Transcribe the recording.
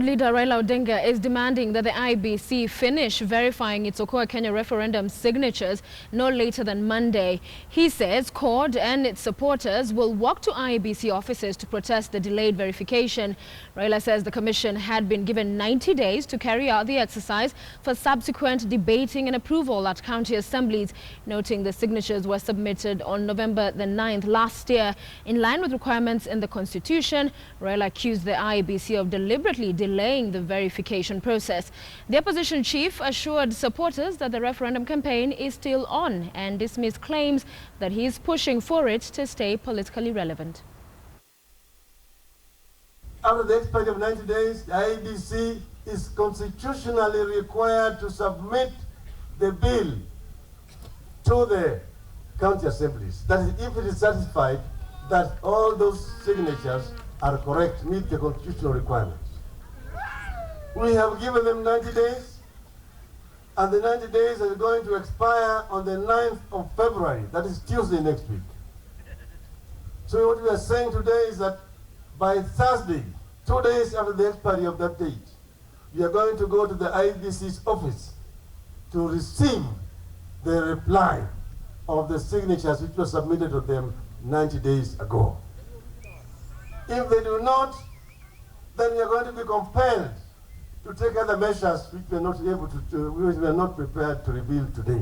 Leader Raila Odinga is demanding that the IEBC finish verifying its Okoa Kenya referendum signatures no later than Monday. He says CORD and its supporters will walk to IEBC offices to protest the delayed verification. Raila says the commission had been given 90 days to carry out the exercise for subsequent debating and approval at county assemblies, noting the signatures were submitted on November the 9th last year. In line with requirements in the Constitution, Raila accused the IEBC of deliberately delaying the verification process. The opposition chief assured supporters that the referendum campaign is still on and dismissed claims that he is pushing for it to stay politically relevant. After the expiry of 90 days, the IEBC is constitutionally required to submit the bill to the county assemblies. That is, if it is satisfied that all those signatures are correct, meet the constitutional requirements. We have given them 90 days, and the 90 days are going to expire on the 9th of February. That is Tuesday next week. So what we are saying today is that by Thursday, 2 days after the expiry of that date, we are going to go to the IEBC's office to receive the reply of the signatures which were submitted to them 90 days ago. If they do not, then we are going to be compelled to take other measures which we are not able to, which we are not prepared to reveal today.